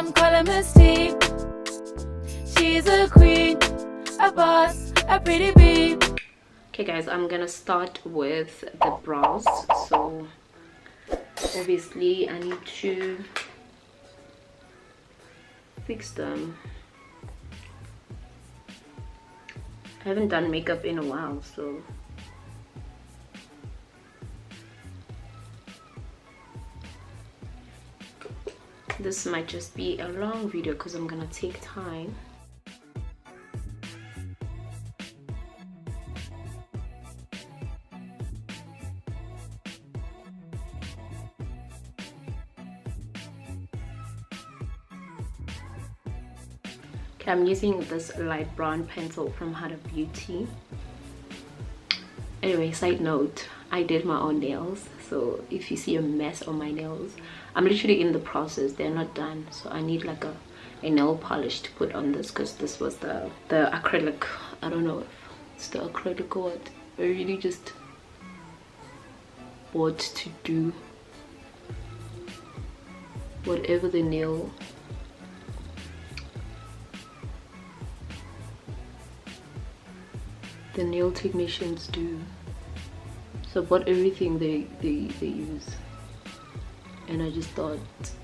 Some call her Misty. She's a queen, a boss, a pretty bee. Okay guys, I'm gonna start with the brows. So obviously I need to fix them. I haven't done makeup in a while, so this might just be a long video because I'm gonna take time. Okay, I'm using this light brown pencil from Huda Beauty. Anyway, side note, I did my own nails, so if you see a mess on my nails, I'm literally in the process. They're not done, so I need like a nail polish to put on this, because this was the acrylic. I don't know if it's the acrylic or what. I really just bought to do whatever the nail technicians do. So I bought everything they use, and I just thought,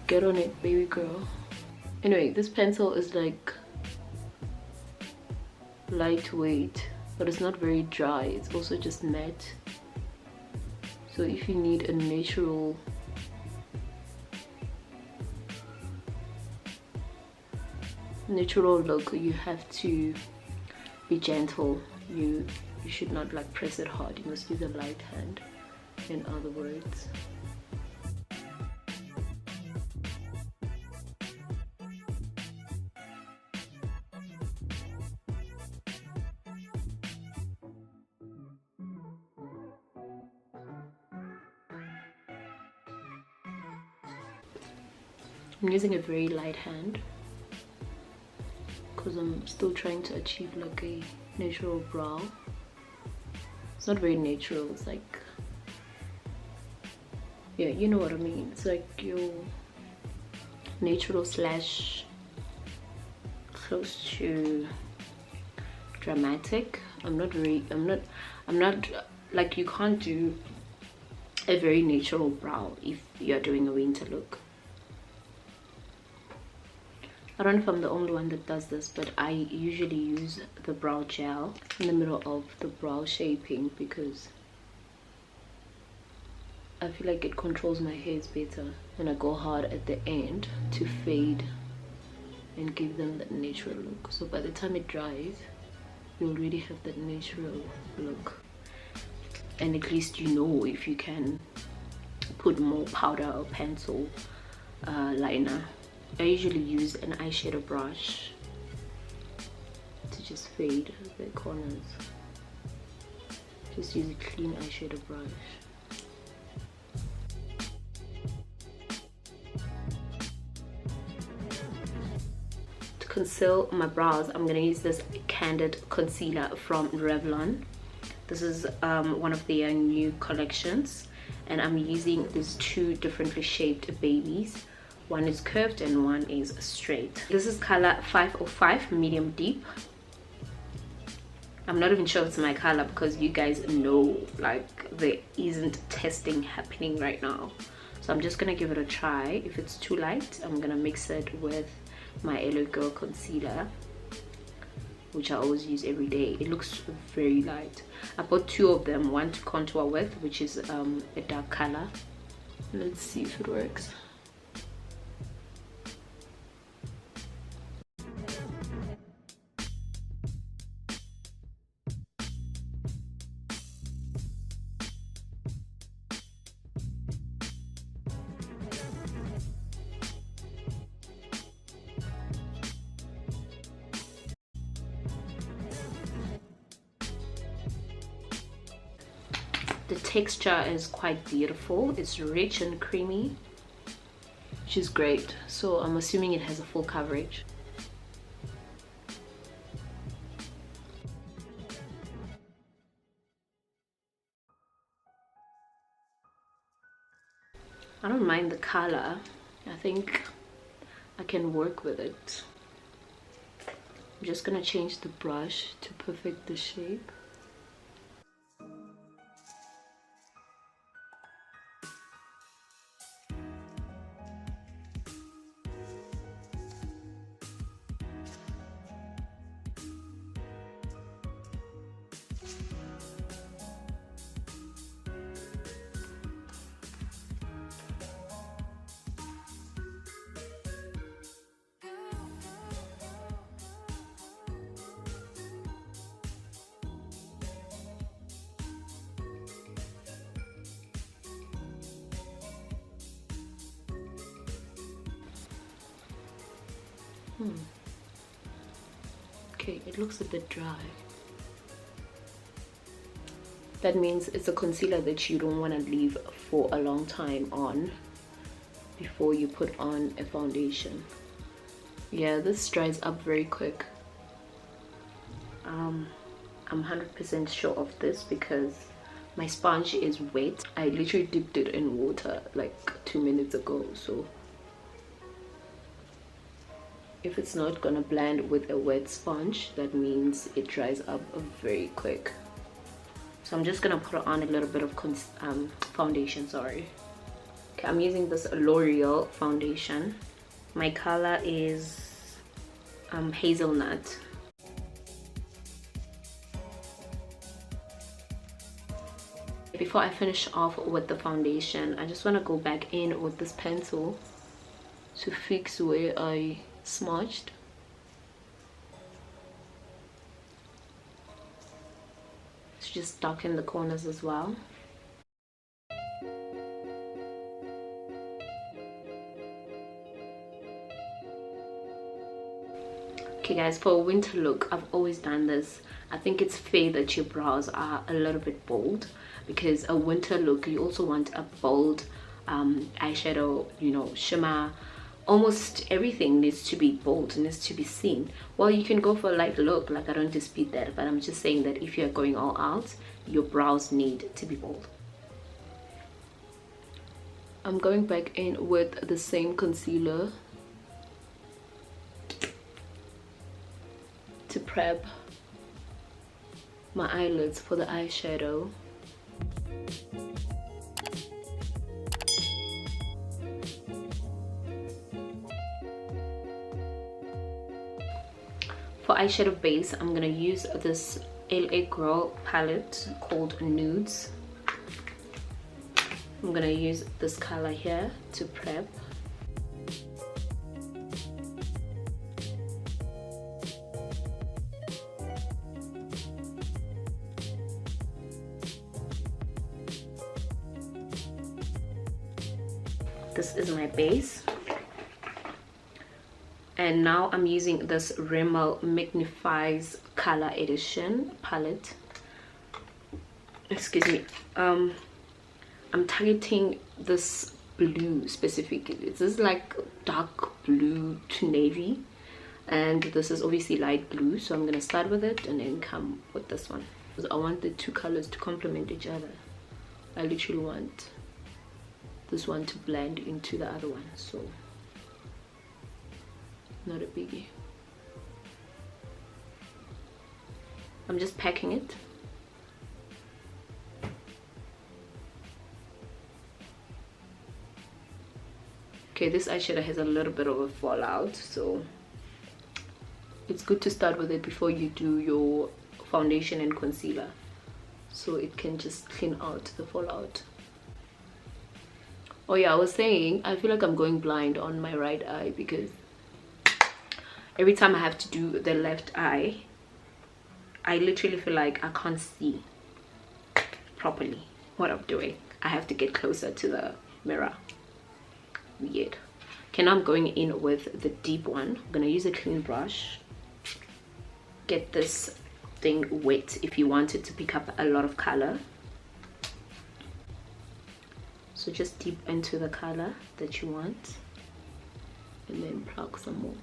get on it, baby girl. Anyway, this pencil is like lightweight, but it's not very dry. It's also just matte. So if you need a natural look, you have to be gentle. You should not like press it hard. You must use a light hand, in other words. I'm using a very light hand because I'm still trying to achieve like a natural brow. It's not very natural, it's like, yeah, you know what I mean. It's like your natural slash close to dramatic. I'm not like, you can't do a very natural brow if you're doing a winter look. I don't know if I'm the only one that does this, but I usually use the brow gel in the middle of the brow shaping because I feel like it controls my hairs better, and I go hard at the end to fade and give them that natural look. So by the time it dries, you already have that natural look, and at least you know if you can put more powder or pencil liner. I usually use an eyeshadow brush to just fade the corners. Just use a clean eyeshadow brush. To conceal my brows, I'm going to use this Candid concealer from Revlon. This is one of their new collections, and I'm using these two differently shaped babies. One is curved and one is straight. This is color 505 medium deep. I'm not even sure if it's my color because you guys know like there isn't testing happening right now. So I'm just gonna give it a try. If it's too light, I'm gonna mix it with my Eylure Girl concealer, which I always use every day. It looks very light. I bought two of them, one to contour with, which is a dark color. Let's see if it works. The texture is quite beautiful. It's rich and creamy, which is great. So I'm assuming it has a full coverage. I don't mind the color. I think I can work with it. I'm just gonna change the brush to perfect the shape. Okay, it looks a bit dry. That means it's a concealer that you don't want to leave for a long time on before you put on a foundation. Yeah, this dries up very quick. I'm 100% sure of this because my sponge is wet. I literally dipped it in water like 2 minutes ago, so if it's not gonna blend with a wet sponge, that means it dries up very quick. So I'm just gonna put on a little bit of foundation, sorry. Okay, I'm using this L'Oreal foundation. My color is hazelnut. Before I finish off with the foundation, I just want to go back in with this pencil to fix where I smudged. Let's just darken the corners as well. Okay guys, for a winter look, I've always done this. I think it's fair that your brows are a little bit bold, because a winter look, you also want a bold eyeshadow, you know, shimmer. Almost everything needs to be bold, needs to be seen. Well, you can go for a light look, like I don't dispute that, but I'm just saying that if you're going all out, your brows need to be bold. I'm going back in with the same concealer to prep my eyelids for the eyeshadow. For eyeshadow base, I'm gonna use this LA Girl palette called Nudes. I'm gonna use this color here to prep. This is my base. And now I'm using this RIMMEL Magnif'eyes Colour Edition palette. Excuse me. I'm targeting this blue specifically. This is like dark blue to navy, and this is obviously light blue. So I'm gonna start with it and then come with this one. Because I want the two colors to complement each other. I literally want this one to blend into the other one. So not a biggie. I'm just packing it. Okay, this eyeshadow has a little bit of a fallout, so it's good to start with it before you do your foundation and concealer, so it can just clean out the fallout. Oh yeah, I was saying I feel like I'm going blind on my right eye because every time I have to do the left eye, I literally feel like I can't see properly what I'm doing. I have to get closer to the mirror. Weird. Okay, now I'm going in with the deep one. I'm gonna use a clean brush. Get this thing wet if you want it to pick up a lot of color. So just dip into the color that you want and then plug some more.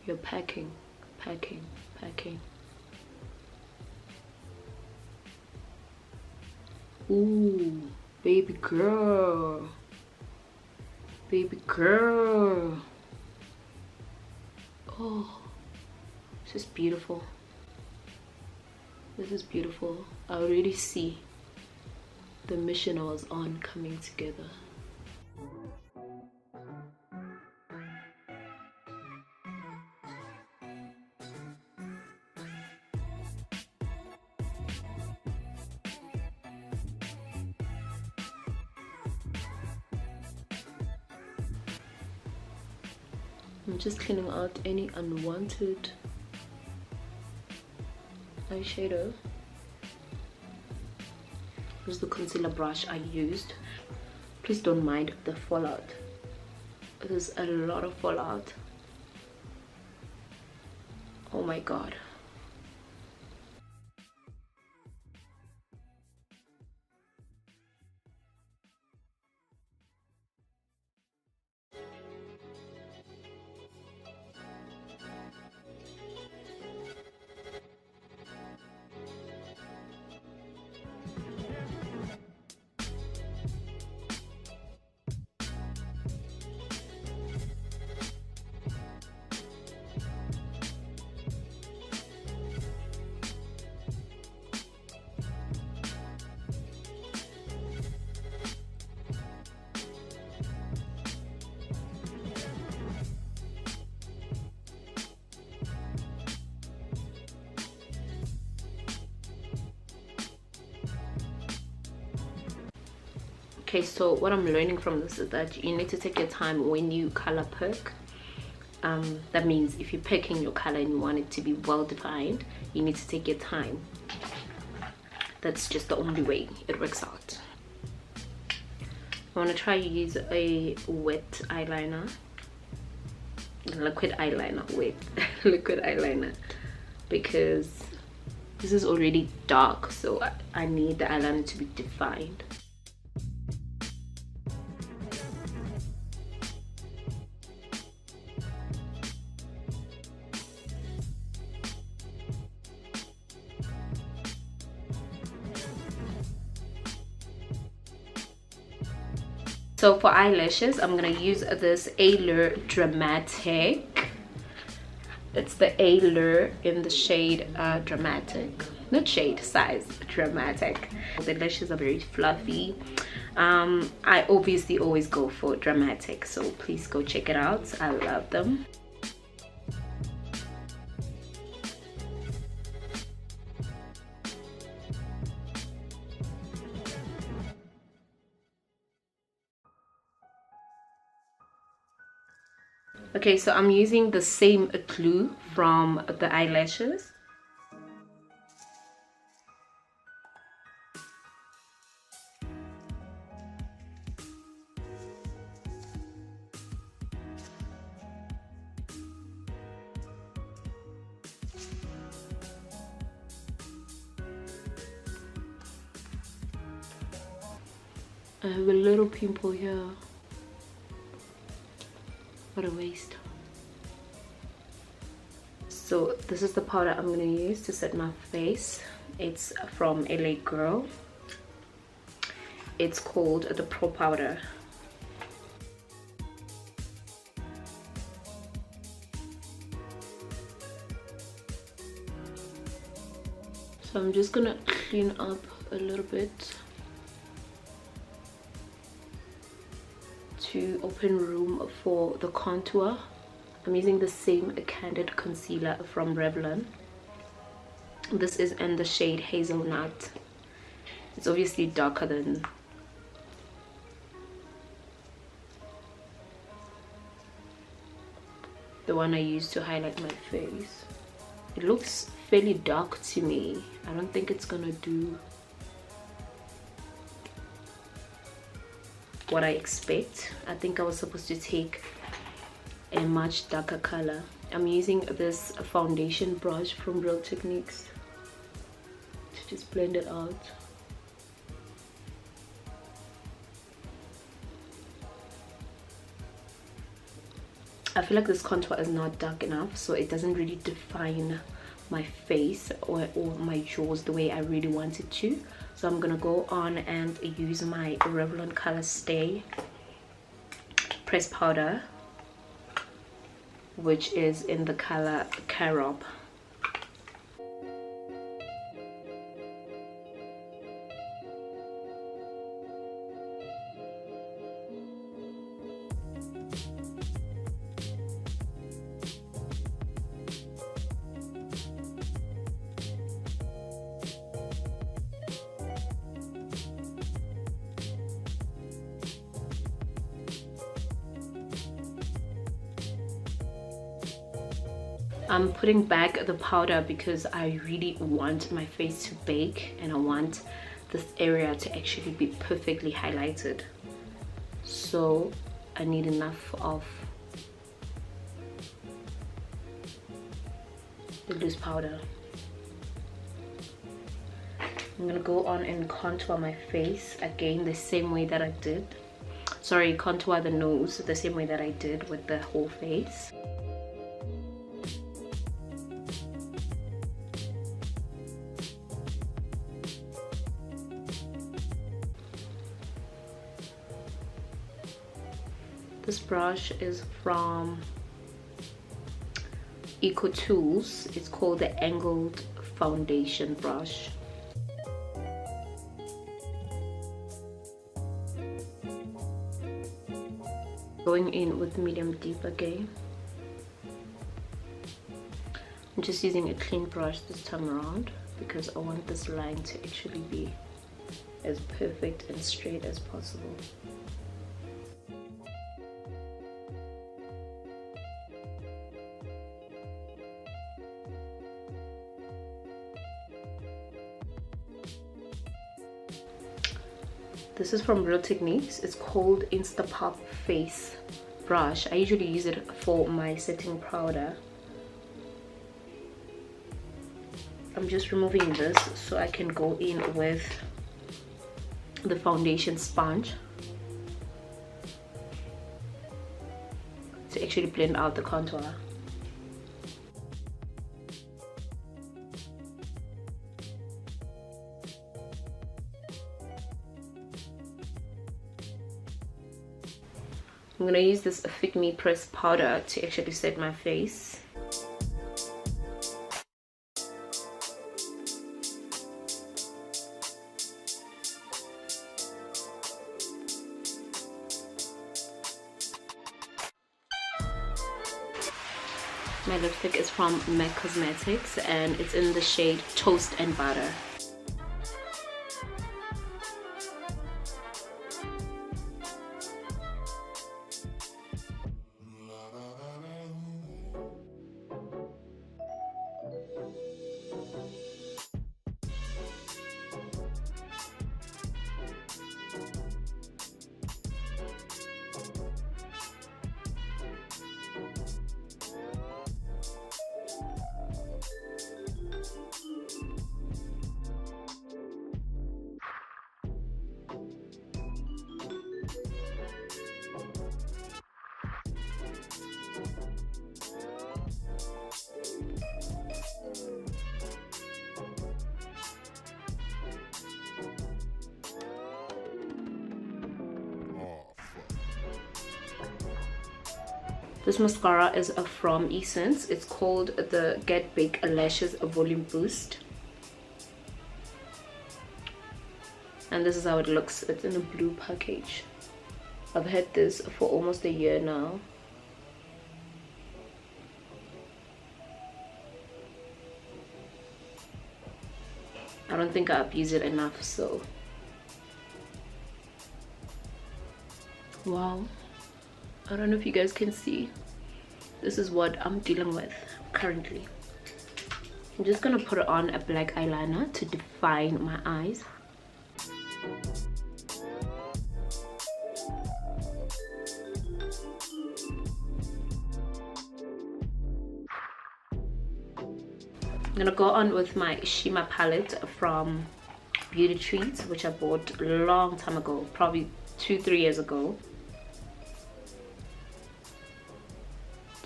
You're packing, packing, packing. Ooh, baby girl. Baby girl. Oh, this is beautiful. This is beautiful. I already see the mission I was on coming together. I'm just cleaning out any unwanted eyeshadow. This is the concealer brush I used. Please don't mind the fallout. There's a lot of fallout. Oh my god. Okay, so what I'm learning from this is that you need to take your time when you color pick. That means if you're picking your color and you want it to be well defined, you need to take your time. That's just the only way it works out. I want to try to use a wet eyeliner, liquid eyeliner, liquid eyeliner, because this is already dark, so I need the eyeliner to be defined. So for eyelashes, I'm gonna use this Eylure Dramatic. It's the Eylure in the shade Dramatic. Not shade, size, Dramatic. The lashes are very fluffy. I obviously always go for Dramatic, so please go check it out. I love them. Okay, so I'm using the same glue from the eyelashes. I have a little pimple here. What a waste. So this is the powder I'm going to use to set my face. It's from LA Girl. It's called the Pro Powder. So I'm just going to clean up a little bit to open room for the contour. I'm using the same Candid concealer from Revlon. This is in the shade Hazelnut. It's obviously darker than the one I used to highlight my face. It looks fairly dark to me. I don't think it's gonna do what I expect. I think I was supposed to take a much darker color. I'm using this foundation brush from Real Techniques to just blend it out. I feel like this contour is not dark enough, so it doesn't really define my face or my jaws the way I really want it to. So I'm gonna go on and use my Revlon Color Stay pressed powder, which is in the color Carob. I'm putting back the powder because I really want my face to bake and I want this area to actually be perfectly highlighted. So I need enough of the loose powder. I'm gonna go on and contour my face again the same way that I did. Sorry, contour the nose the same way that I did with the whole face. This brush is from Eco Tools. It's called the Angled Foundation Brush. Going in with medium deep again. I'm just using a clean brush this time around because I want this line to actually be as perfect and straight as possible. This is from Real Techniques. It's called Instapop Face Brush. I usually use it for my setting powder. I'm just removing this so I can go in with the foundation sponge to actually blend out the contour. I'm gonna use this Fit Me pressed powder to actually set my face. My lipstick is from MAC Cosmetics and it's in the shade Toast and Butter. This mascara is from Essence. It's called the Get Big Lashes Volume Boost. And this is how it looks. It's in a blue package. I've had this for almost a year now. I don't think I abuse it enough, so wow. I don't know if you guys can see. This is what I'm dealing with currently. I'm just gonna put on a black eyeliner to define my eyes. I'm gonna go on with my shimmer palette from Beauty Treats, which I bought a long time ago, probably 2-3 years ago.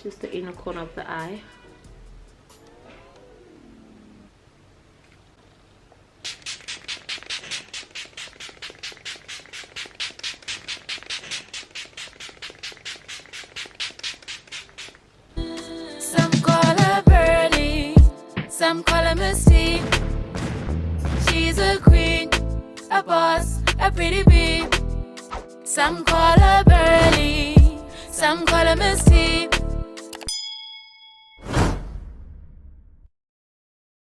Just the inner corner of the eye. Some call her Misty. She's a queen, a boss, a pretty bee. Some call her Burly, some call her Misty.